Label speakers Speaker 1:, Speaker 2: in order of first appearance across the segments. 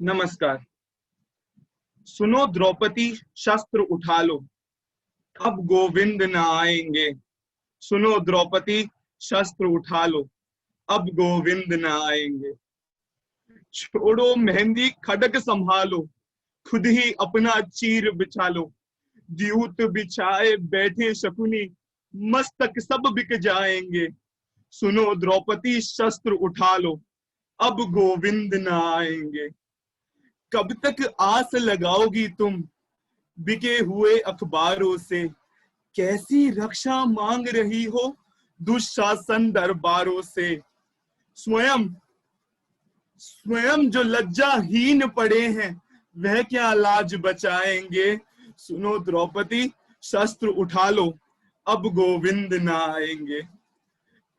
Speaker 1: नमस्कार। सुनो द्रौपदी, शस्त्र उठा लो, अब गोविंद न आएंगे। सुनो द्रौपदी, शस्त्र उठा लो, अब गोविंद न आएंगे। छोड़ो मेहंदी, खड़ग संभालो, खुद ही अपना चीर बिछा लो। द्यूत बिछाए बैठे शकुनी, मस्तक सब बिक जाएंगे। सुनो द्रौपदी, शस्त्र उठा लो, अब गोविंद न आएंगे। कब तक आस लगाओगी तुम बिके हुए अखबारों से? कैसी रक्षा मांग रही हो दुशासन दरबारों से? स्वयं स्वयं जो लज्जाहीन पड़े हैं, वह क्या लाज बचाएंगे? सुनो द्रौपदी, शस्त्र उठा लो, अब गोविंद न आएंगे।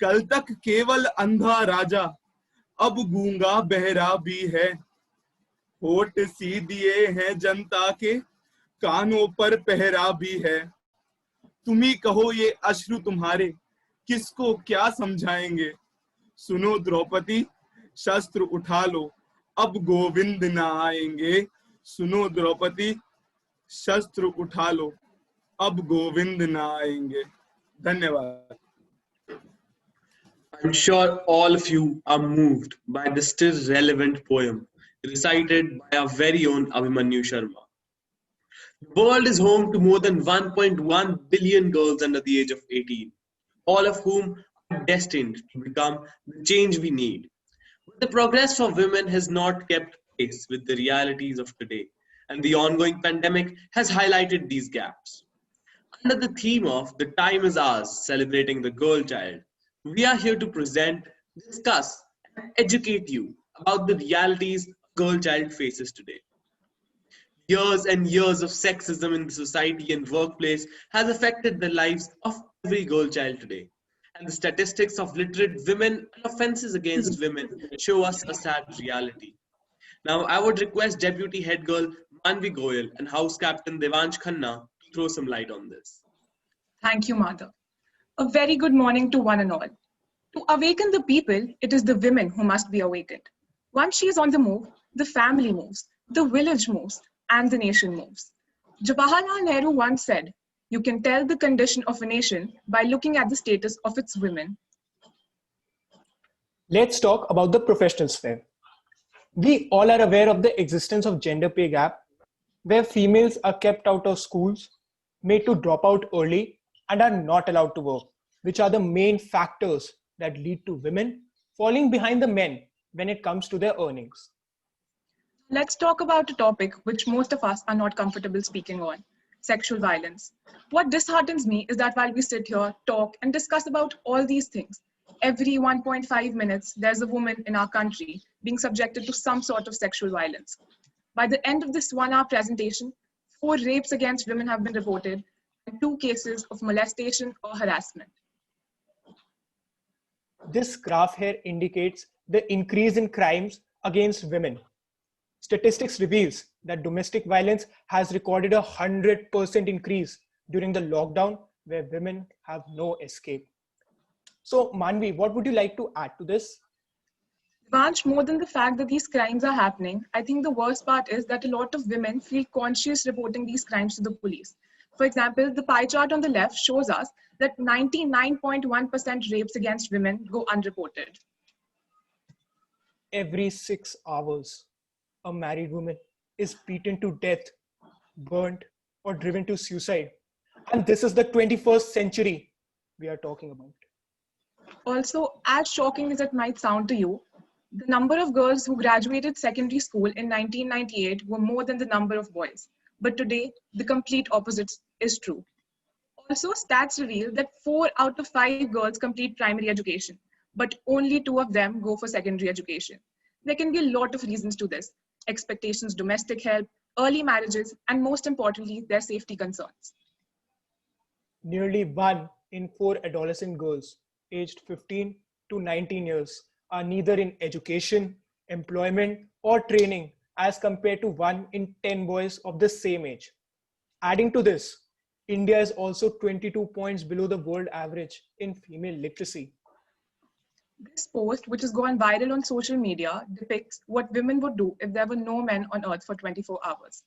Speaker 1: कल तक केवल अंधा राजा, अब गूंगा बहरा भी है। होठ सी दिए हैं जनता के, कानों पर पहरा भी है। तुम ही कहो ये अश्रु तुम्हारे किसको क्या समझाएंगे? सुनो द्रौपदी, शस्त्र उठा लो, अब गोविंद न आएंगे। सुनो द्रौपदी, शस्त्र उठा लो, अब गोविंद न आएंगे। धन्यवाद।
Speaker 2: I'm sure all of you are moved by this still relevant poem recited by our very own Abhimanyu Sharma. The world is home to more than 1.1 billion girls under the age of 18, all of whom are destined to become the change we need. But the progress for women has not kept pace with the realities of today, and the ongoing pandemic has highlighted these gaps. Under the theme of The Time is Ours, celebrating the girl child, we are here to present, discuss, and educate you about the realities a girl child faces today. Years and years of sexism in the society and workplace has affected the lives of every girl child today. And the statistics of literate women and offences against women show us a sad reality. Now, I would request Deputy Head Girl Manvi Goyal and House Captain Devansh Khanna to throw some light on this.
Speaker 3: Thank you, Mother. A very good morning to one and all. To awaken the people, it is the women who must be awakened. Once she is on the move, the family moves, the village moves, and the nation moves. Jawaharlal Nehru once said, "You can tell the condition of a nation by looking at the status of its women."
Speaker 4: Let's talk about the professional sphere. We all are aware of the existence of gender pay gap, where females are kept out of schools, made to drop out early, and are not allowed to work, which are the main factors that lead to women falling behind the men when it comes to their earnings.
Speaker 3: Let's talk about a topic which most of us are not comfortable speaking on: sexual violence. What disheartens me is that while we sit here, talk, and discuss about all these things, every 1.5 minutes, there's a woman in our country being subjected to some sort of sexual violence. By the end of this 1 hour presentation, 4 rapes against women have been reported and 2 cases of molestation or harassment.
Speaker 4: This graph here indicates the increase in crimes against women. Statistics reveals that domestic violence has recorded a 100% increase during the lockdown, where women have no escape. So, Manvi, what would you like to add to this?
Speaker 3: Vanch, more than the fact that these crimes are happening, I think the worst part is that a lot of women feel conscious reporting these crimes to the police. For example, the pie chart on the left shows us that 99.1% rapes against women go unreported.
Speaker 4: Every 6 hours, a married woman is beaten to death, burnt, or driven to suicide. And this is the 21st century we are talking about.
Speaker 3: Also, as shocking as it might sound to you, the number of girls who graduated secondary school in 1998 were more than the number of boys. But today, the complete opposite is true. Also, stats reveal that 4 out of 5 girls complete primary education, but only 2 of them go for secondary education. There can be a lot of reasons to this: expectations, domestic help, early marriages, and most importantly, their safety concerns.
Speaker 4: Nearly 1 in 4 adolescent girls aged 15 to 19 years are neither in education, employment, or training as compared to 1 in 10 boys of the same age. Adding to this, India is also 22 points below the world average in female literacy.
Speaker 3: This post, which has gone viral on social media, depicts what women would do if there were no men on earth for 24 hours.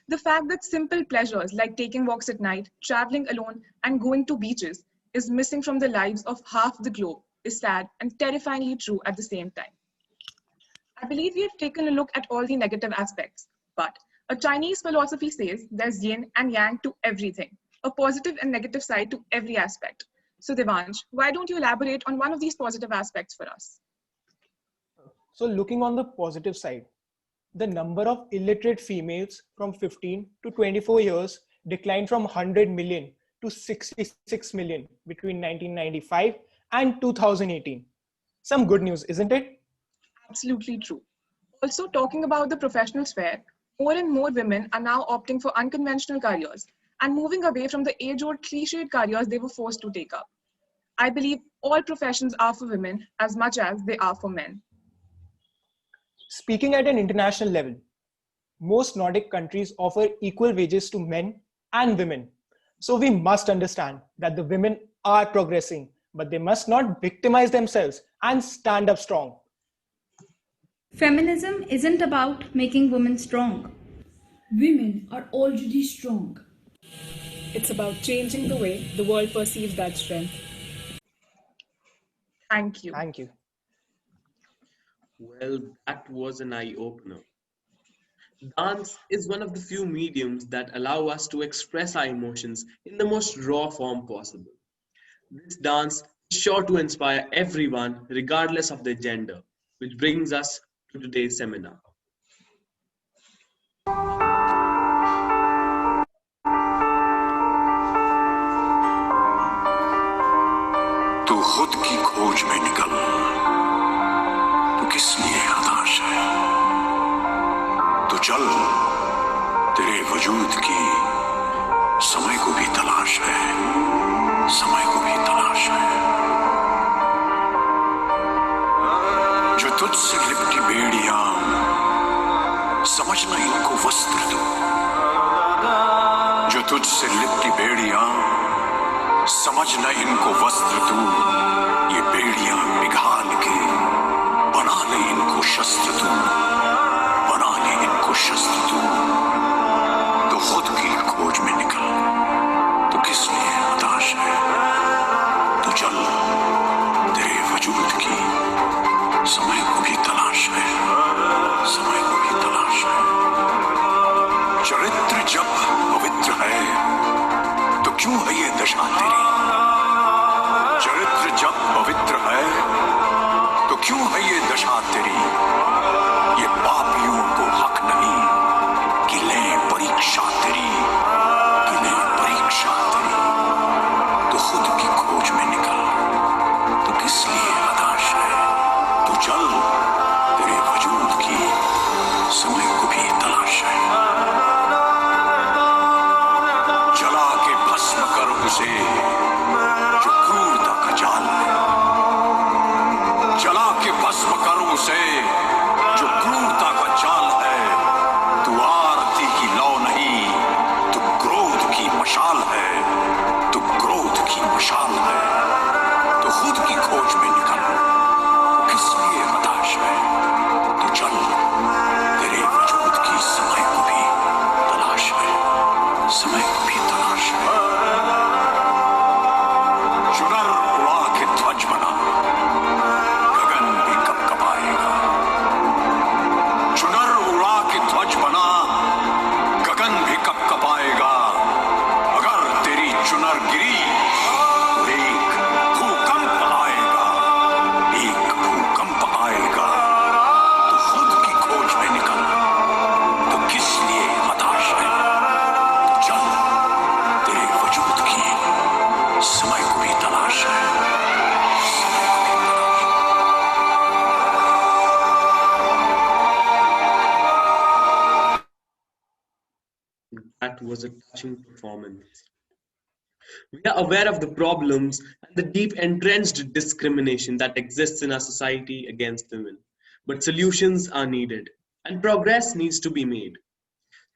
Speaker 3: The fact that simple pleasures like taking walks at night, traveling alone, and going to beaches is missing from the lives of half the globe is sad and terrifyingly true at the same time. I believe we have taken a look at all the negative aspects, but a Chinese philosophy says there's yin and yang to everything, a positive and negative side to every aspect. So Devansh, why don't you elaborate on one of these positive aspects for us?
Speaker 4: So looking on the positive side, the number of illiterate females from 15 to 24 years declined from 100 million to 66 million between 1995 and 2018. Some good news, isn't it?
Speaker 3: Absolutely true. Also, talking about the professional sphere, more and more women are now opting for unconventional careers and moving away from the age-old cliched careers they were forced to take up. I believe all professions are for women as much as they are for men.
Speaker 4: Speaking at an international level, most Nordic countries offer equal wages to men and women. So we must understand that the women are progressing, but they must not victimize themselves and stand up strong.
Speaker 5: Feminism isn't about making women strong.
Speaker 6: Women are already strong.
Speaker 3: It's about changing the way the world perceives that strength. Thank you.
Speaker 4: Thank you.
Speaker 2: Well, that was an eye-opener. Dance is one of the few mediums that allow us to express our emotions in the most raw form possible. This dance is sure to inspire everyone, regardless of their gender, which brings us to today's seminar.
Speaker 7: तू खुद की खोज में निकल, तू किस लिए हताश है? तो चल, तेरे वजूद की समय को भी तलाश है, समय को भी तलाश है। जो तुझसे लिपटी बेड़ियां, समझना इनको वस्त्र दो। जो तुझसे लिपटी बेड़ियां, समझना इनको वस्त्र तू। ये बेड़ियां पिघाल के बना ले इनको शस्त्र तू, बना ले इनको शस्त्र तू। तो खुद की खोज में निकल, तो किस लिए हताश है? तो चल, तेरे वजूद की समय को भी तलाश है, समय को भी तलाश है। चरित्र जब पवित्र है, तो क्यों है ये दशा तेरी? चरित्र जब पवित्र है, तो क्यों है ये दशा तेरी? ये पापियों को हक नहीं कि लें परीक्षा तेरी, कि लें परीक्षा तेरी। तो खुद की खोज में निकल, तो किस लिए हताश है? तो चल, तेरे वजूद की समय को भी तलाश है। जला के भस्म कर उसे जो क्रूरता का जाल है, जला के भस्म कर उसे जो क्रूरता का जाल है। तू आरती की लौ नहीं, तू क्रोध की मशाल है, तू क्रोध की मशाल है। तो खुद की खोज में निकल, किस लिए हताश है? तो चल, तेरे वजूद की समय को भी तलाश है, समय को भी तलाश है। चुनर उड़ा के ध्वज बना, गगन भी कपकपाएगा। चुनर उड़ा के ध्वज बना, गगन भी कपकपाएगा। अगर तेरी चुनर गिरी, तो एक भूकंप आएगा, एक भूकंप आएगा। तो खुद की खोज में निकल, तो किस लिए हताश है? तो चल, तेरे वजूद की समय को भी तलाश है, समय को भी तलाश है।
Speaker 2: That was a touching performance. We are aware of the problems and the deep entrenched discrimination that exists in our society against women. But solutions are needed and progress needs to be made.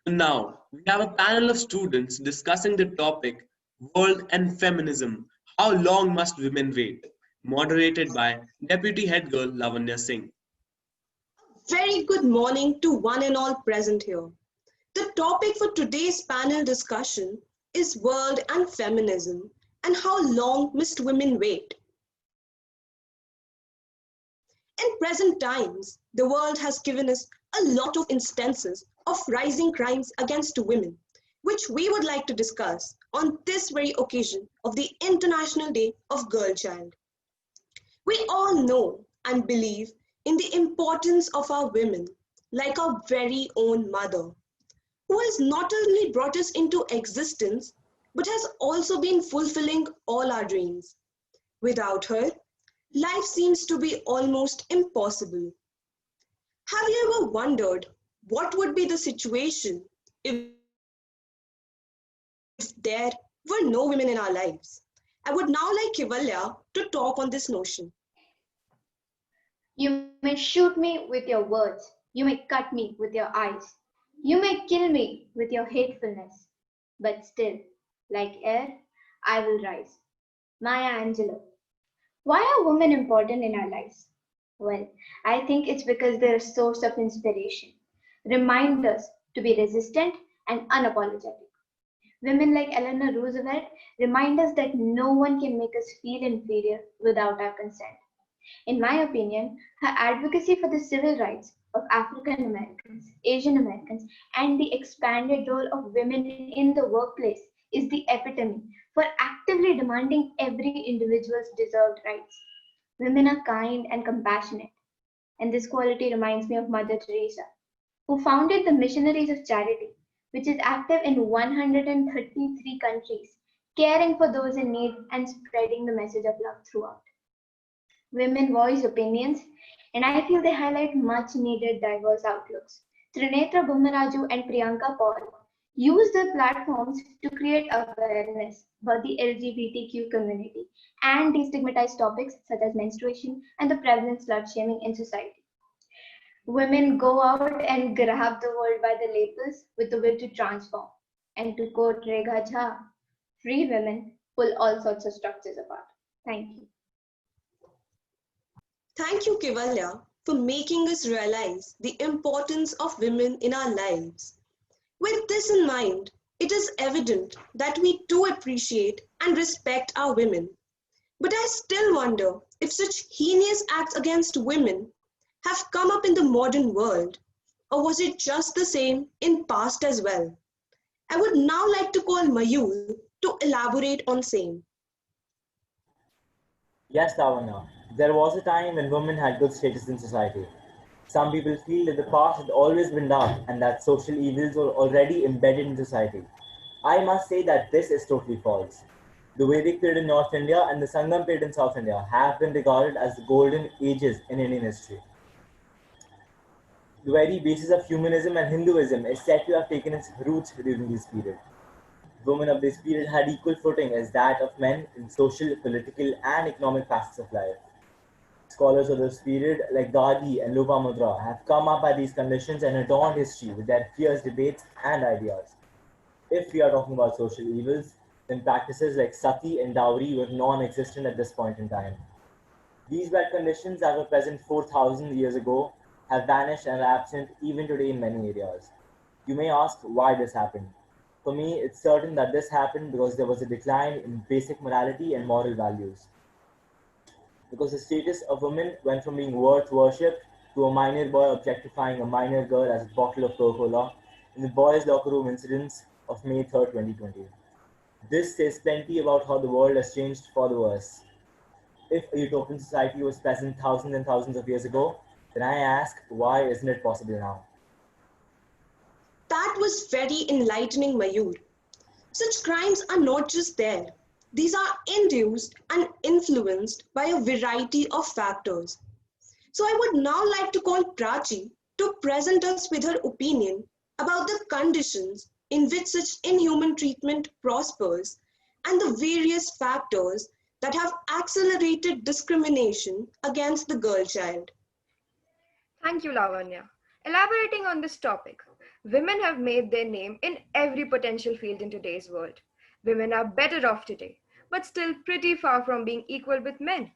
Speaker 2: So now, we have a panel of students discussing the topic World and Feminism. How long must women wait? moderated by Deputy Head Girl Lavanya Singh.
Speaker 8: Very good morning to one and all present here. The topic for today's panel discussion is world and feminism and how long must women wait. In present times, the world has given us a lot of instances of rising crimes against women, which we would like to discuss on this very occasion of the International Day of Girl Child. We all know and believe in the importance of our women, like our very own mother, who has not only brought us into existence, but has also been fulfilling all our dreams. Without her, life seems to be almost impossible. Have you ever wondered what would be the situation if there were no women in our lives? I would now like Kivalya to talk on this notion.
Speaker 9: You may shoot me with your words. You may cut me with your eyes. You may kill me with your hatefulness. But still, like air, I will rise. Maya Angelou. Why are women important in our lives? Well, I think it's because they're a source of inspiration. Remind us to be resistant and unapologetic. Women like Eleanor Roosevelt remind us that no one can make us feel inferior without our consent. In my opinion, her advocacy for the civil rights of African Americans, Asian Americans, and the expanded role of women in the workplace is the epitome for actively demanding every individual's deserved rights. Women are kind and compassionate, and this quality reminds me of Mother Teresa, who founded the Missionaries of Charity, which is active in 133 countries, caring for those in need and spreading the message of love throughout. Women voice opinions, and I feel they highlight much needed diverse outlooks. Trinetra Bummaraju and Priyanka Paul use their platforms to create awareness about the LGBTQ community and destigmatize topics such as menstruation and the prevalent slut shaming in society. Women go out and grab the world by the lapels with the will to transform. And to quote Rekha Jha, free women pull all sorts of structures apart. Thank you.
Speaker 8: Thank you, Kivalya, for making us realize the importance of women in our lives. With this in mind, it is evident that we do appreciate and respect our women. But I still wonder if such heinous acts against women have come up in the modern world, or was it just the same in past as well? I would now like to call Mayur to elaborate on same.
Speaker 10: Yes, Lavanya. There was a time when women had good status in society. Some people feel that the past had always been dark and that social evils were already embedded in society. I must say that this is totally false. The Vedic period in North India and the Sangam period in South India have been regarded as the golden ages in Indian history. The very basis of humanism and Hinduism is said to have taken its roots during this period. Women of this period had equal footing as that of men in social, political, and economic facets of life. Scholars of this period, like Gandhi and Lopamudra, have come up by these conditions and adorned history with their fierce debates and ideas. If we are talking about social evils, then practices like sati and dowry were non-existent at this point in time. These bad conditions that were present 4,000 years ago have vanished and are absent even today in many areas. You may ask why this happened. For me, it's certain that this happened because there was a decline in basic morality and moral values. Because the status of women went from being worth worshipped to a minor boy objectifying a minor girl as a bottle of Coca-Cola in the boys' locker room incidents of May 3rd, 2020. This says plenty about how the world has changed for the worse. If a utopian society was present thousands and thousands of years ago, then I ask, why isn't it possible now?
Speaker 8: That was very enlightening, Mayur. Such crimes are not just there. These are induced and influenced by a variety of factors. So I would now like to call Prachi to present us with her opinion about the conditions in which such inhuman treatment prospers and the various factors that have accelerated discrimination against the girl child.
Speaker 11: Thank you, Lavanya. Elaborating on this topic, women have made their name in every potential field in today's world. Women are better off today, but still pretty far from being equal with men.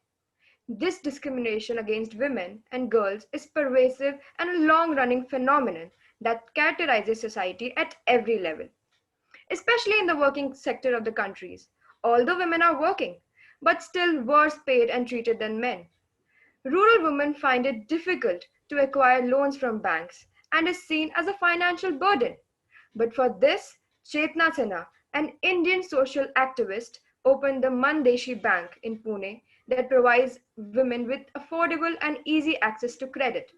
Speaker 11: This discrimination against women and girls is pervasive and a long-running phenomenon that characterizes society at every level, especially in the working sector of the countries. Although women are working, but still worse paid and treated than men. Rural women find it difficult to acquire loans from banks and is seen as a financial burden. But for this, Chetna Sinha, an Indian social activist, opened the Mandeshi Bank in Pune that provides women with affordable and easy access to credit.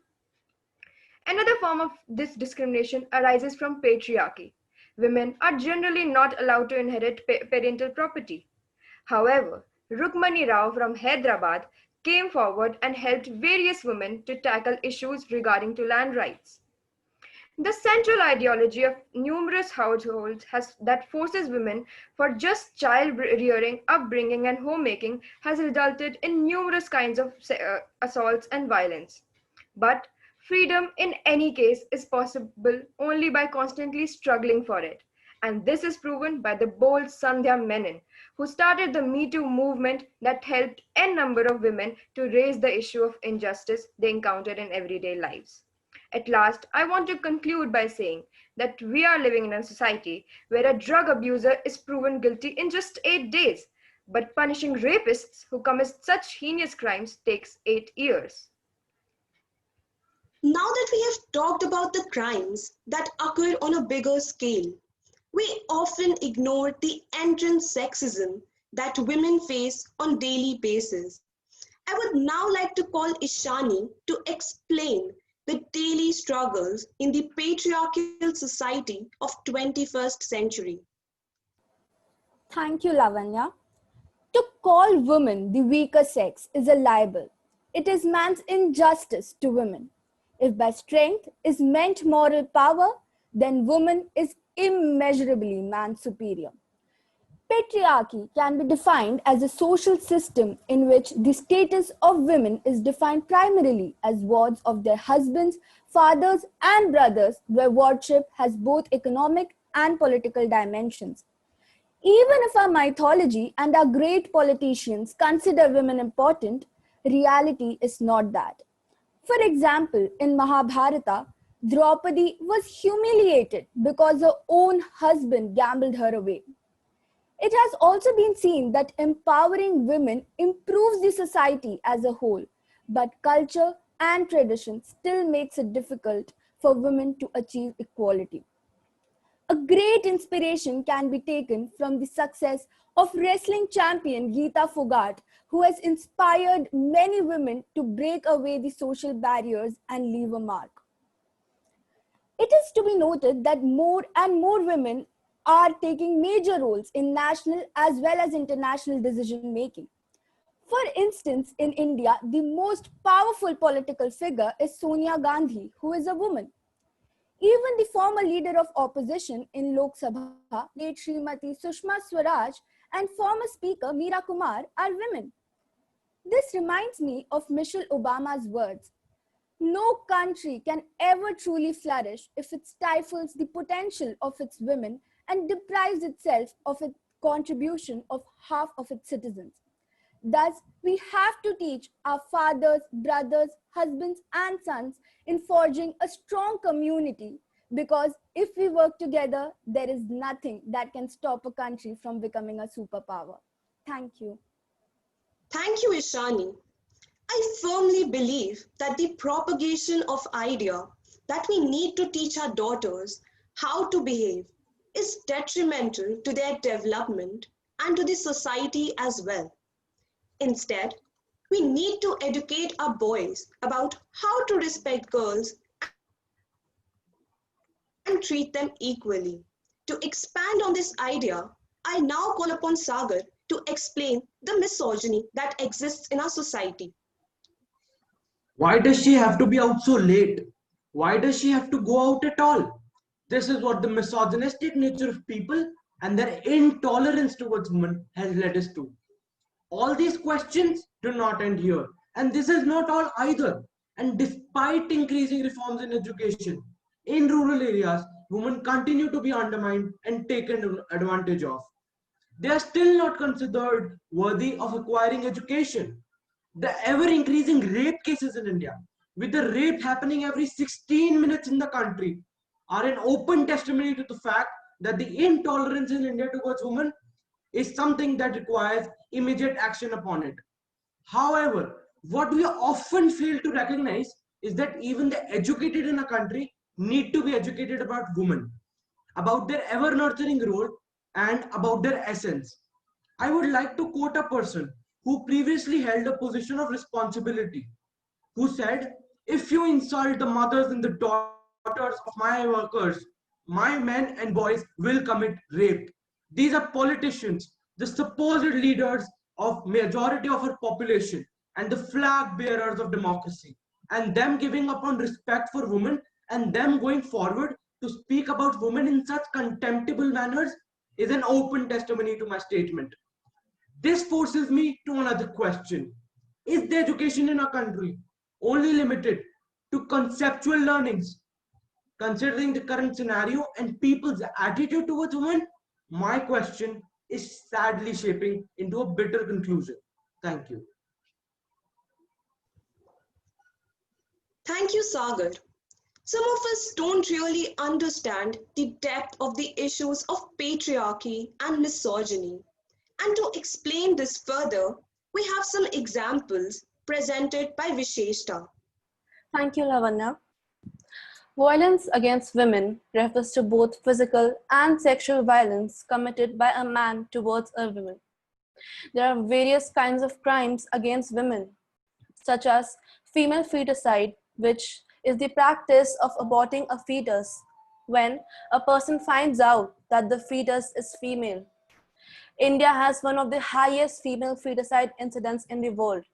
Speaker 11: Another form of this discrimination arises from patriarchy. Women are generally not allowed to inherit parental property. However, Rukmani Rao from Hyderabad came forward and helped various women to tackle issues regarding to land rights. The central ideology of numerous households that forces women for just child rearing, upbringing, and homemaking has resulted in numerous kinds of assaults and violence. But freedom in any case is possible only by constantly struggling for it. And this is proven by the bold Sandhya Menon, who started the Me Too movement that helped n number of women to raise the issue of injustice they encountered in everyday lives. At last, I want to conclude by saying that we are living in a society where a drug abuser is proven guilty in just 8 days, but punishing rapists who commit such heinous crimes takes 8 years.
Speaker 8: Now that we have talked about the crimes that occur on a bigger scale, we often ignore the entrant sexism that women face on daily basis. I would now like to call Ishani to explain the daily struggles in the patriarchal society of 21st century.
Speaker 12: Thank you, Lavanya. To call women the weaker sex is a libel. It is man's injustice to women. If by strength is meant moral power, then woman is immeasurably man's superior. Patriarchy can be defined as a social system in which the status of women is defined primarily as wards of their husbands, fathers, and brothers, where wardship has both economic and political dimensions. Even if our mythology and our great politicians consider women important, reality is not that. For example, in Mahabharata, Draupadi was humiliated because her own husband gambled her away. It has also been seen that empowering women improves the society as a whole, but culture and tradition still makes it difficult for women to achieve equality. A great inspiration can be taken from the success of wrestling champion Geeta Fogart, who has inspired many women to break away the social barriers and leave a mark. It is to be noted that more and more women are taking major roles in national as well as international decision making. For instance, in India, the most powerful political figure is Sonia Gandhi, who is a woman. Even the former leader of opposition in Lok Sabha, late Srimati Sushma Swaraj, and former speaker Meera Kumar are women. This reminds me of Michelle Obama's words. No country can ever truly flourish if it stifles the potential of its women and deprives itself of its contribution of half of its citizens. Thus, we have to teach our fathers, brothers, husbands, and sons in forging a strong community, because if we work together, there is nothing that can stop a country from becoming a superpower. Thank you.
Speaker 8: Thank you, Ishani. I firmly believe that the propagation of idea that we need to teach our daughters how to behave is detrimental to their development and to the society as well. Instead, we need to educate our boys about how to respect girls and treat them equally. To expand on this idea, I now call upon Sagar to explain the misogyny that exists in our society.
Speaker 13: Why does she have to be out so late? Why does she have to go out at all? This is what the misogynistic nature of people and their intolerance towards women has led us to. All these questions do not end here. And this is not all either. And despite increasing reforms in education, in rural areas, women continue to be undermined and taken advantage of. They are still not considered worthy of acquiring education. The ever increasing rape cases in India, with the rape happening every 16 minutes in the country, are an open testimony to the fact that the intolerance in India towards women is something that requires immediate action upon it. However, what we often fail to recognize is that even the educated in a country need to be educated about women, about their ever nurturing role, and about their essence. I would like to quote a person who previously held a position of responsibility, who said, "If you insult the mothers and the daughters of my workers, my men and boys will commit rape." These are politicians, the supposed leaders of majority of our population and the flag bearers of democracy, and them giving up on respect for women and them going forward to speak about women in such contemptible manners is an open testimony to my statement. This forces me to another question. Is the education in our country only limited to conceptual learnings? Considering the current scenario and people's attitude towards women, my question is sadly shaping into a bitter conclusion. Thank you.
Speaker 8: Thank you, Sagar. Some of us don't really understand the depth of the issues of patriarchy and misogyny. And to explain this further, we have some examples presented by Visheshta.
Speaker 14: Thank you, Lavanya. Violence against women refers to both physical and sexual violence committed by a man towards a woman. There are various kinds of crimes against women, such as female feticide, which is the practice of aborting a fetus when a person finds out that the fetus is female. India has one of the highest female feticide incidents in the world.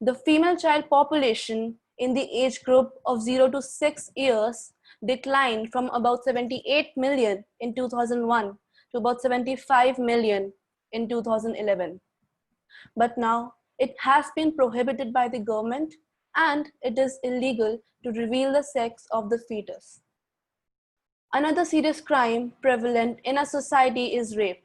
Speaker 14: The female child population in the age group of 0 to 6 years declined from about 78 million in 2001 to about 75 million in 2011. But now it has been prohibited by the government and it is illegal to reveal the sex of the fetus. Another serious crime prevalent in our society is rape.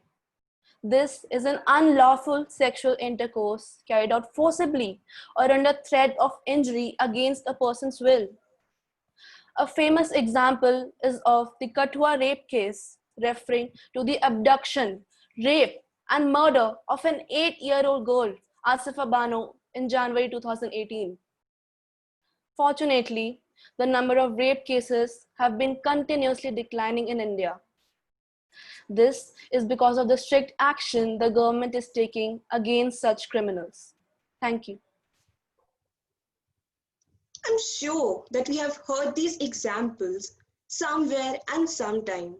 Speaker 14: This is an unlawful sexual intercourse carried out forcibly or under threat of injury against a person's will. A famous example is of the Kathua rape case, referring to the abduction, rape, and murder of an 8-year-old girl, Asifa Bano, in January 2018. Fortunately, the number of rape cases have been continuously declining in India. This is because of the strict action the government is taking against such criminals. Thank you.
Speaker 8: I'm sure that we have heard these examples somewhere and sometime.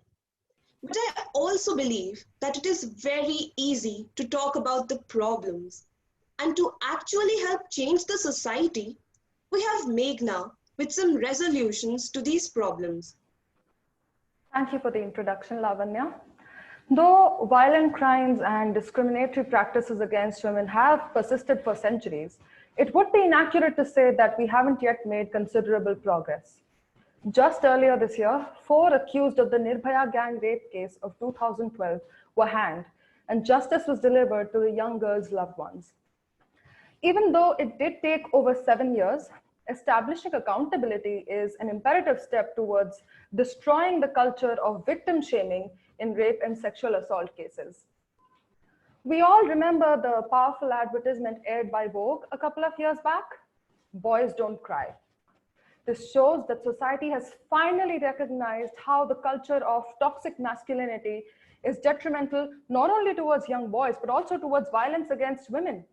Speaker 8: But I also believe that it is very easy to talk about the problems. And to actually help change the society, we have Meghna with some resolutions to these problems.
Speaker 15: Thank you for the introduction, Lavanya. Though violent crimes and discriminatory practices against women have persisted for centuries, it would be inaccurate to say that we haven't yet made considerable progress. Just earlier this year, 4 accused of the Nirbhaya gang rape case of 2012 were hanged, and justice was delivered to the young girls' loved ones. Even though it did take over 7 years, establishing accountability is an imperative step towards destroying the culture of victim shaming in rape and sexual assault cases. We all remember the powerful advertisement aired by Vogue a couple of years back, "Boys Don't Cry." This shows that society has finally recognized how the culture of toxic masculinity is detrimental not only towards young boys, but also towards violence against women.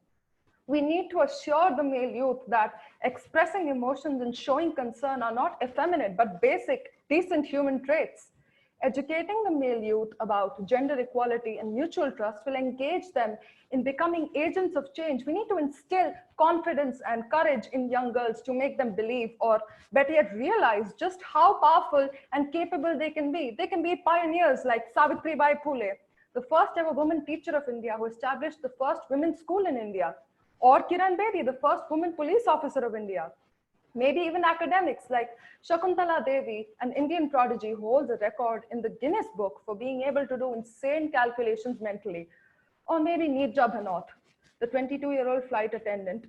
Speaker 15: We need to assure the male youth that expressing emotions and showing concern are not effeminate, but basic, decent human traits. Educating the male youth about gender equality and mutual trust will engage them in becoming agents of change. We need to instill confidence and courage in young girls to make them believe, or better yet realize, just how powerful and capable they can be. They can be pioneers like Savitribai Phule, the first ever woman teacher of India who established the first women's school in India, or Kiran Bedi, the first woman police officer of India. Maybe even academics like Shakuntala Devi, an Indian prodigy who holds a record in the Guinness Book for being able to do insane calculations mentally. Or maybe Neerja Bhanot, the 22-year-old flight attendant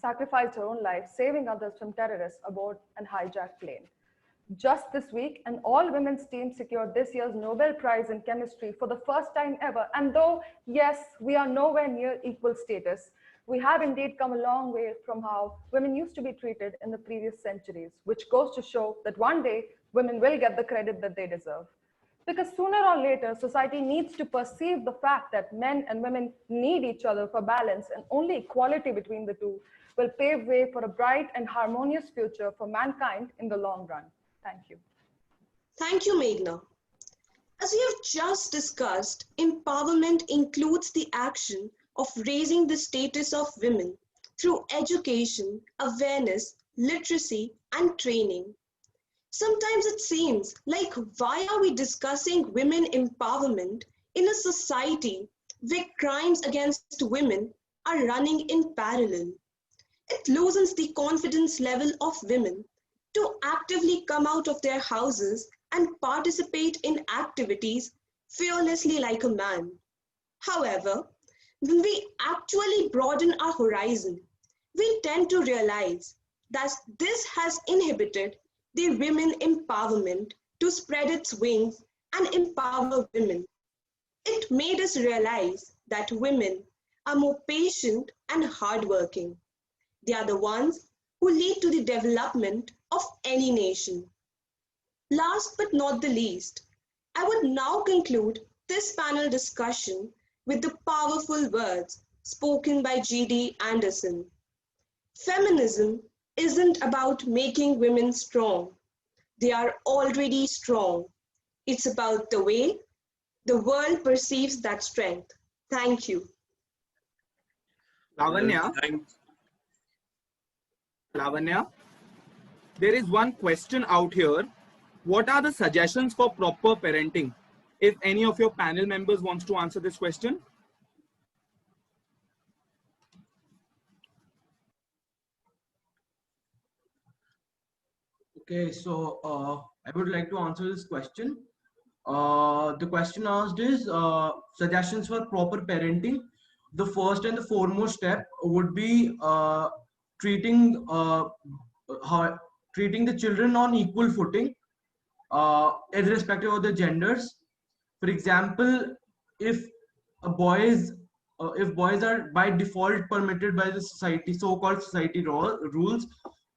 Speaker 15: sacrificed her own life, saving others from terrorists aboard an hijacked plane. Just this week, an all-women's team secured this year's Nobel Prize in Chemistry for the first time ever. And though, yes, we are nowhere near equal status, we have indeed come a long way from how women used to be treated in the previous centuries, which goes to show that one day women will get the credit that they deserve. Because sooner or later, society needs to perceive the fact that men and women need each other for balance, and only equality between the two will pave way for a bright and harmonious future for mankind in the long run. Thank you.
Speaker 8: Thank you, Meghna. As we have just discussed, empowerment includes the action of raising the status of women through education, awareness, literacy, and training. Sometimes it seems like, why are we discussing women empowerment in a society where crimes against women are running in parallel? It loosens the confidence level of women to actively come out of their houses and participate in activities fearlessly like a man. However, when we actually broaden our horizon, we tend to realize that this has inhibited the women empowerment to spread its wings and empower women. It made us realize that women are more patient and hardworking. They are the ones who lead to the development of any nation. Last but not the least, I would now conclude this panel discussion with the powerful words spoken by G.D. Anderson. Feminism isn't about making women strong. They are already strong. It's about the way the world perceives that strength. Thank you.
Speaker 1: Lavanya, there is one question out here. What are the suggestions for proper parenting? If any of your panel members wants to answer this question.
Speaker 13: Okay, so I would like to answer this question. The question asked is suggestions for proper parenting. The first and the foremost step would be treating treating the children on equal footing, irrespective of the genders. For example, if boys are by default permitted by the society, so-called society rules,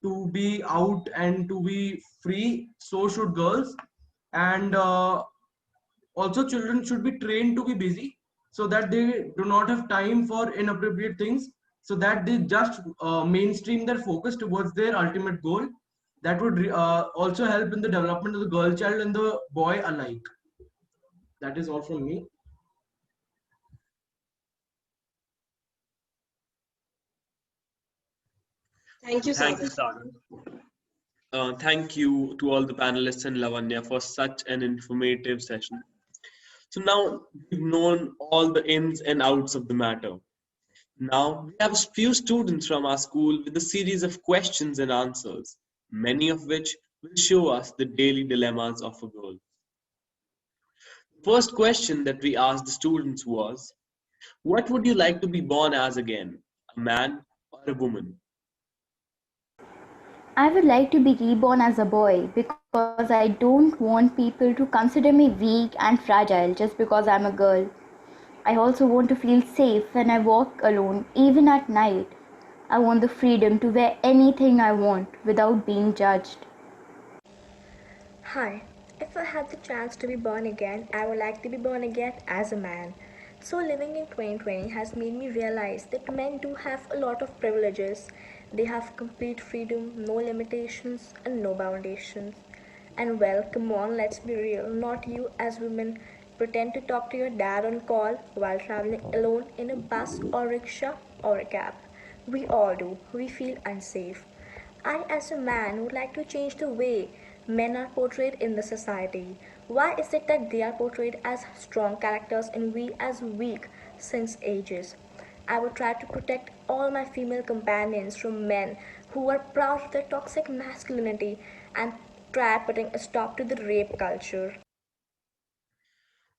Speaker 13: to be out and to be free, so should girls. And also children should be trained to be busy so that they do not have time for inappropriate things, so that they just mainstream their focus towards their ultimate goal. That would also help in the development of the girl child and the boy alike. That is all from me.
Speaker 8: Thank you,
Speaker 2: Thank you, Sagar. Thank you to all the panelists and Lavanya for such an informative session. So now we've known all the ins and outs of the matter. Now we have a few students from our school with a series of questions and answers, many of which will show us the daily dilemmas of a girl. The first question that we asked the students was, what would you like to be born as again, a man or a woman?
Speaker 9: I would like to be reborn as a boy because I don't want people to consider me weak and fragile just because I'm a girl. I also want to feel safe when I walk alone, even at night. I want the freedom to wear anything I want without being judged.
Speaker 16: Hi, if I had the chance to be born again, I would like to be born again as a man. So living in 2020 has made me realize that men do have a lot of privileges. They have complete freedom, no limitations and no foundations. And well, come on, let's be real, not you as women pretend to talk to your dad on call while traveling alone in a bus or rickshaw or a cab. We all do. We feel unsafe. I as a man would like to change the way men are portrayed in the society. Why is it that they are portrayed as strong characters and we as weak since ages? I would try to protect all my female companions from men who are proud of their toxic masculinity and try putting a stop to the rape culture.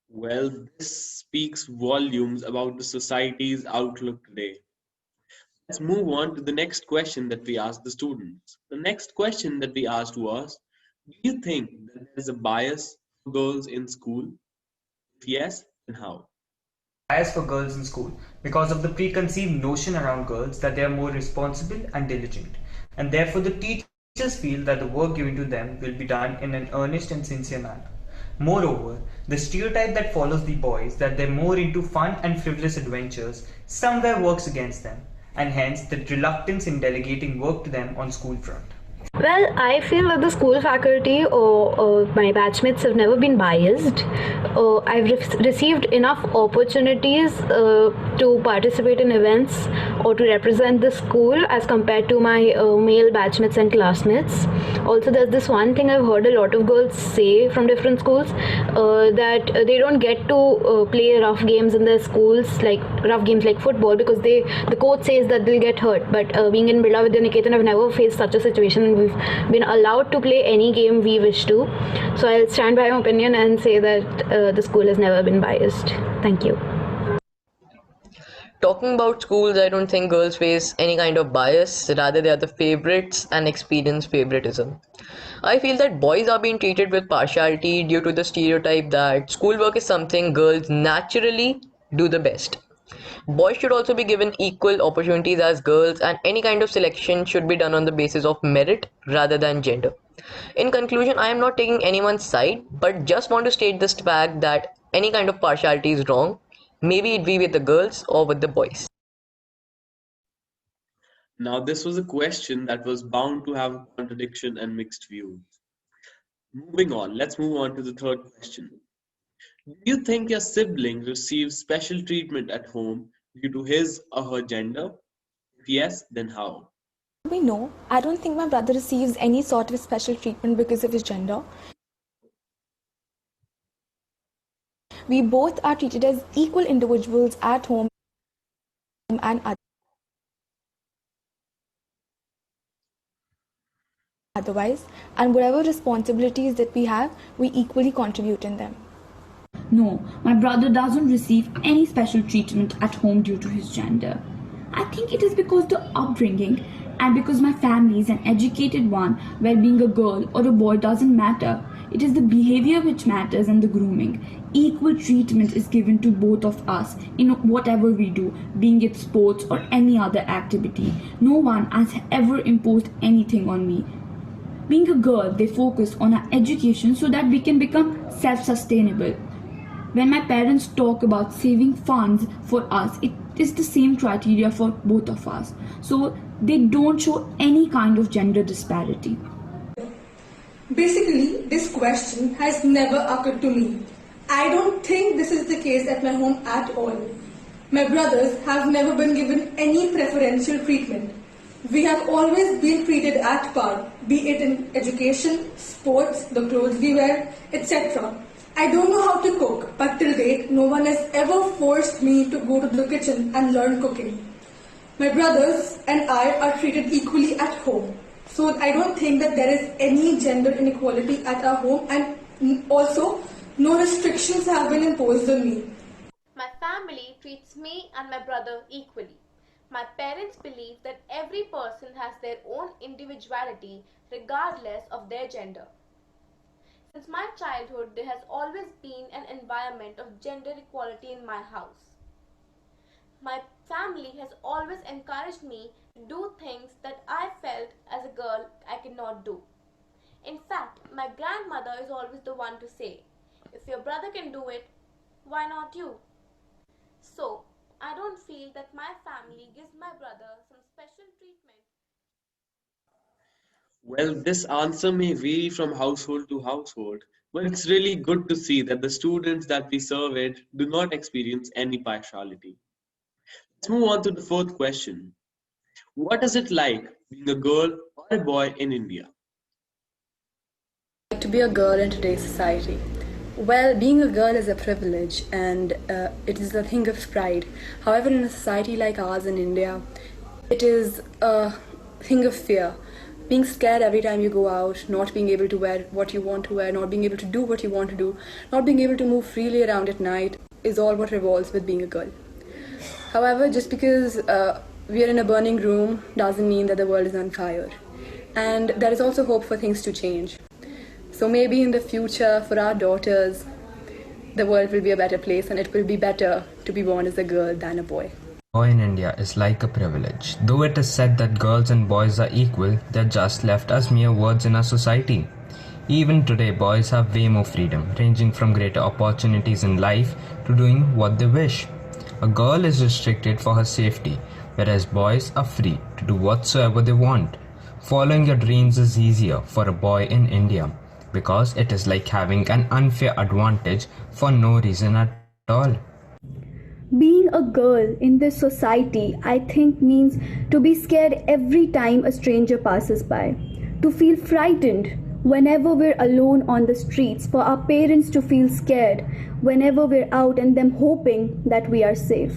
Speaker 2: Well, this speaks volumes about the society's outlook today. Let's move on to the next question that we asked the students. The next question that we asked was, do you think that there is a bias for girls in school? If yes, then how?
Speaker 17: Bias for girls in school because of the preconceived notion around girls that they are more responsible and diligent, and therefore the teachers feel that the work given to them will be done in an earnest and sincere manner. Moreover, the stereotype that follows the boys that they're more into fun and frivolous adventures somewhere works against them, and hence the reluctance in delegating work to them on school front.
Speaker 18: Well, I feel that the school faculty or my batchmates have never been biased. I've received enough opportunities to participate in events or to represent the school as compared to my male batchmates and classmates. Also, there's this one thing I've heard a lot of girls say from different schools that they don't get to play rough games in their schools, like rough games like football, because the coach says that they'll get hurt. But being in Birla Vidya Niketan, I've never faced such a situation. We've been allowed to play any game we wish to. So I'll stand by my opinion and say that the school has never been biased. Thank you.
Speaker 19: Talking about schools, I don't think girls face any kind of bias. Rather, they are the favorites and experience favoritism. I feel that boys are being treated with partiality due to the stereotype that schoolwork is something girls naturally do the best. Boys should also be given equal opportunities as girls, and any kind of selection should be done on the basis of merit rather than gender. In conclusion, I am not taking anyone's side, but just want to state this fact that any kind of partiality is wrong. Maybe it be with the girls or with the boys.
Speaker 2: Now, this was a question that was bound to have contradiction and mixed views. Moving on, let's move on to the third question. Do you think your sibling receives special treatment at home due to his or her gender? If yes, then how?
Speaker 20: No, I don't think my brother receives any sort of special treatment because of his gender. We both are treated as equal individuals at home and otherwise, and whatever responsibilities that we have, we equally contribute in them.
Speaker 6: No, my brother doesn't receive any special treatment at home due to his gender. I think it is because the upbringing and because my family is an educated one where being a girl or a boy doesn't matter. It is the behavior which matters and the grooming. Equal treatment is given to both of us in whatever we do, being it sports or any other activity. No one has ever imposed anything on me. Being a girl, they focus on our education so that we can become self-sustainable. When my parents talk about saving funds for us, it is the same criteria for both of us. So they don't show any kind of gender disparity.
Speaker 21: Basically, this question has never occurred to me. I don't think this is the case at my home at all. My brothers have never been given any preferential treatment. We have always been treated at par, be it in education, sports, the clothes we wear, etc. I don't know how to cook, but till date, no one has ever forced me to go to the kitchen and learn cooking. My brothers and I are treated equally at home. So I don't think that there is any gender inequality at our home, and also no restrictions have been imposed on me.
Speaker 22: My family treats me and my brother equally. My parents believe that every person has their own individuality regardless of their gender. Since my childhood, there has always been an environment of gender equality in my house. My family has always encouraged me to do things that I felt as a girl I could not do. In fact, my grandmother is always the one to say, if your brother can do it, why not you? So, I don't feel that my family gives my brother some special treatment.
Speaker 2: Well, this answer may vary from household to household, but it's really good to see that the students that we surveyed do not experience any partiality. Let's move on to the fourth question. What is it like being a girl or a boy in India?
Speaker 23: To be a girl in today's society. Well, being a girl is a privilege and it is a thing of pride. However, in a society like ours in India, it is a thing of fear. Being scared every time you go out, not being able to wear what you want to wear, not being able to do what you want to do, not being able to move freely around at night is all what revolves with being a girl. However, just because we are in a burning room doesn't mean that the world is on fire. And there is also hope for things to change. So maybe in the future, for our daughters, the world will be a better place and it will be better to be born as a girl than a boy.
Speaker 3: Boy in India is like a privilege. Though it is said that girls and boys are equal, they're just left as mere words in our society. Even today, boys have way more freedom, ranging from greater opportunities in life to doing what they wish. A girl is restricted for her safety, whereas boys are free to do whatsoever they want. Following your dreams is easier for a boy in India because it is like having an unfair advantage for no reason at all.
Speaker 6: Being a girl in this society, I think, means to be scared every time a stranger passes by, to feel frightened whenever we're alone on the streets, for our parents to feel scared whenever we're out and them hoping that we are safe,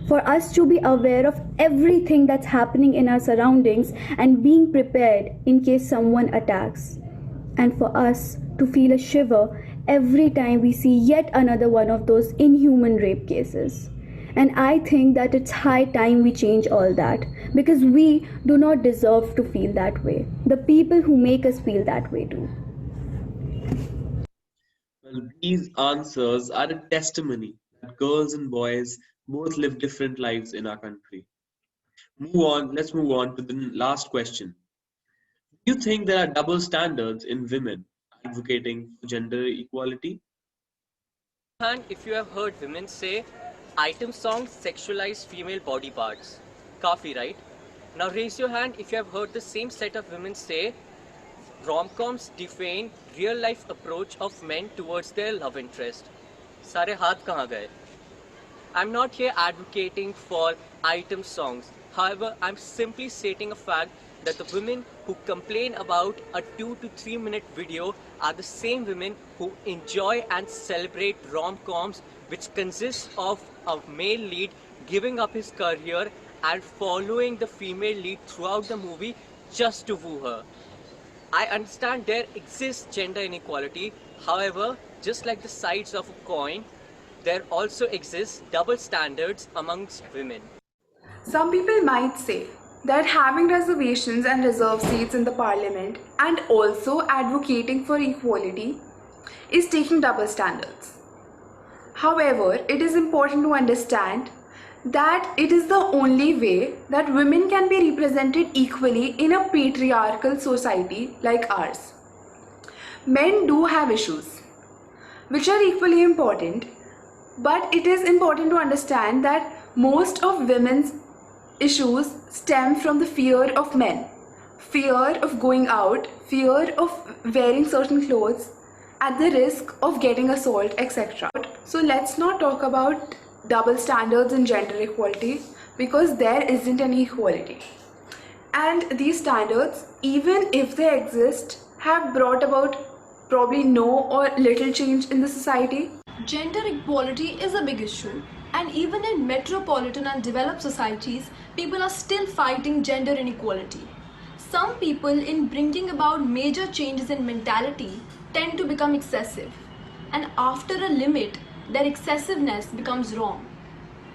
Speaker 6: for us to be aware of everything that's happening in our surroundings and being prepared in case someone attacks, and for us to feel a shiver every time we see yet another one of those inhuman rape cases. And I think that it's high time we change all that, because we do not deserve to feel that way. The people who make us feel that way do.
Speaker 2: Well, these answers are a testimony that girls and boys both live different lives in our country. Let's move on to the last question. Do you think there are double standards in women advocating for gender equality?
Speaker 4: And if you have heard women say, item songs sexualize female body parts. Kafi, right? Now raise your hand if you have heard the same set of women say, rom-coms define real-life approach of men towards their love interest. Sare haath kahan gaye? I'm not here advocating for item songs. However, I'm simply stating a fact that the women who complain about a 2 to 3 minute video are the same women who enjoy and celebrate rom-coms, which consists of a male lead giving up his career and following the female lead throughout the movie just to woo her. I understand there exists gender inequality. However, just like the sides of a coin, there also exists double standards amongst women.
Speaker 20: Some people might say that having reservations and reserved seats in the parliament and also advocating for equality is taking double standards. However, it is important to understand that it is the only way that women can be represented equally in a patriarchal society like ours. Men do have issues which are equally important, but it is important to understand that most of women's issues stem from the fear of men, fear of going out, fear of wearing certain clothes at the risk of getting assault, etc. So let's not talk about double standards in gender equality, because there isn't any equality. And these standards, even if they exist, have brought about probably no or little change in the society.
Speaker 5: Gender equality is a big issue, and even in metropolitan and developed societies, people are still fighting gender inequality. Some people, in bringing about major changes in mentality, tend to become excessive, and after a limit, their excessiveness becomes wrong.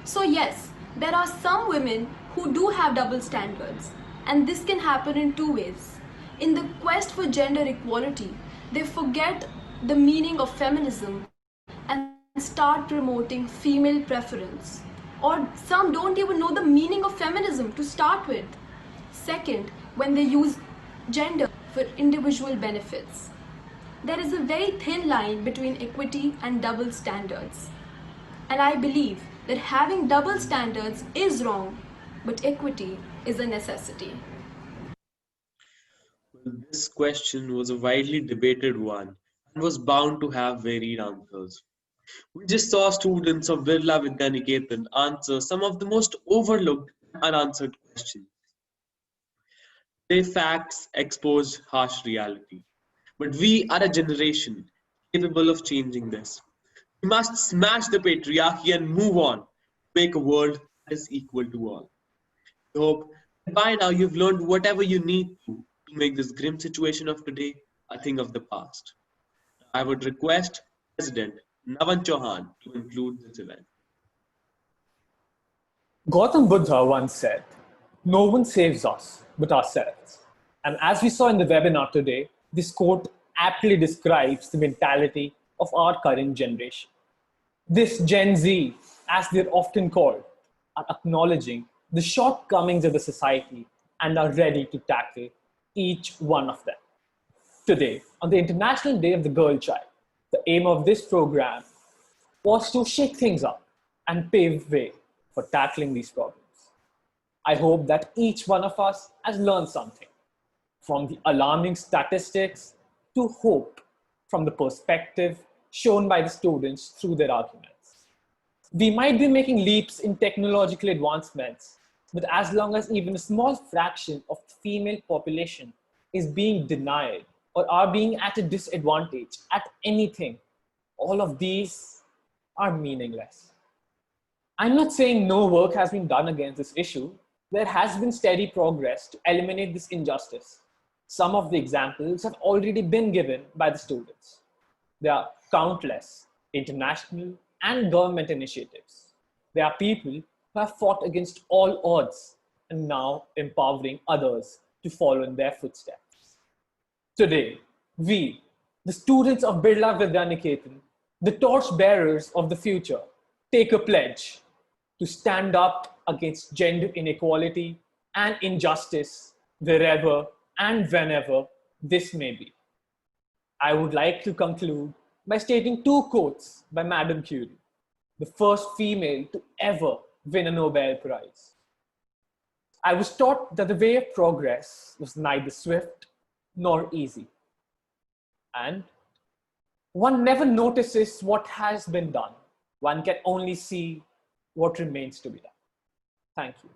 Speaker 5: So yes, there are some women who do have double standards, and this can happen in two ways. In the quest for gender equality, they forget the meaning of feminism and start promoting female preference. Or some don't even know the meaning of feminism to start with. Second, when they use gender for individual benefits. There is a very thin line between equity and double standards. And I believe that having double standards is wrong, but equity is a necessity.
Speaker 2: This question was a widely debated one and was bound to have varied answers. We just saw students of Birla Vidya Niketan answer some of the most overlooked and unanswered questions. Their facts exposed harsh reality. But we are a generation capable of changing this. We must smash the patriarchy and move on to make a world that is equal to all. I hope that by now you've learned whatever you need to to make this grim situation of today a thing of the past. I would request President Navan Chauhan to conclude this event.
Speaker 7: Gautam Buddha once said, "No one saves us but ourselves." And as we saw in the webinar today, this quote aptly describes the mentality of our current generation. This Gen Z, as they're often called, are acknowledging the shortcomings of the society and are ready to tackle each one of them. Today, on the International Day of the Girl Child, the aim of this program was to shake things up and pave way for tackling these problems. I hope that each one of us has learned something, from the alarming statistics to hope from the perspective shown by the students through their arguments. We might be making leaps in technological advancements, but as long as even a small fraction of the female population is being denied or are being at a disadvantage at anything, all of these are meaningless. I'm not saying no work has been done against this issue. There has been steady progress to eliminate this injustice. Some of the examples have already been given by the students. There are countless international and government initiatives. There are people who have fought against all odds and now empowering others to follow in their footsteps. Today, we, the students of Birla Vidyaniketan, the torchbearers of the future, take a pledge to stand up against gender inequality and injustice wherever and whenever this may be. I would like to conclude by stating two quotes by Madame Curie, the first female to ever win a Nobel Prize. I was taught that the way of progress was neither swift nor easy. And one never notices what has been done. One can only see what remains to be done. Thank you.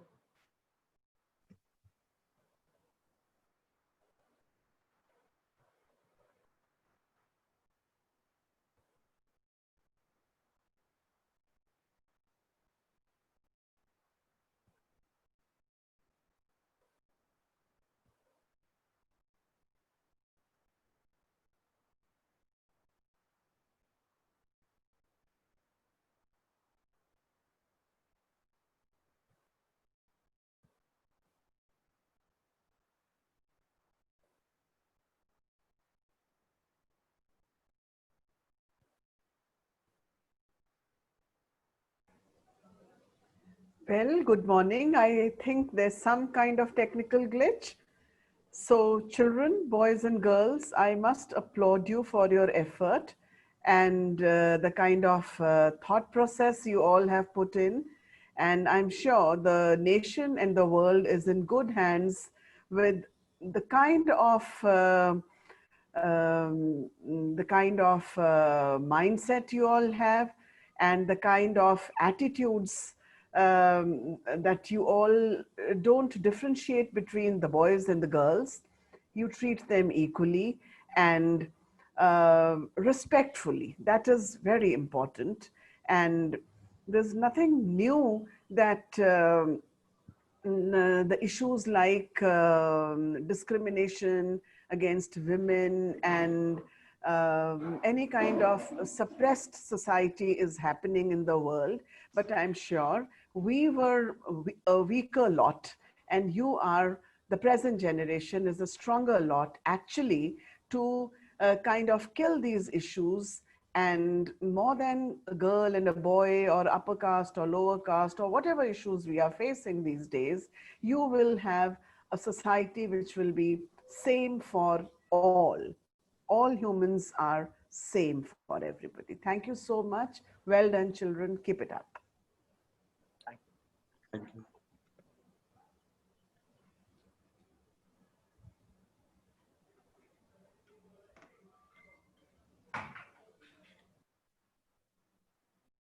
Speaker 10: Well, good morning. I think there's some kind of technical glitch. So children, boys and girls, I must applaud you for your effort and the kind of thought process you all have put in. And I'm sure the nation and the world is in good hands with the kind of mindset you all have and the kind of attitudes that you all don't differentiate between the boys and the girls. You treat them equally and respectfully. That is very important. And there's nothing new that the issues like discrimination against women and any kind of suppressed society is happening in the world. But I'm sure we were a weaker lot, and you are, the present generation is a stronger lot actually to kind of kill these issues. And more than a girl and a boy or upper caste or lower caste or whatever issues we are facing these days, you will have a society which will be same for all. All humans are same for everybody. Thank you so much. Well done, children. Keep it up.
Speaker 2: Thank you.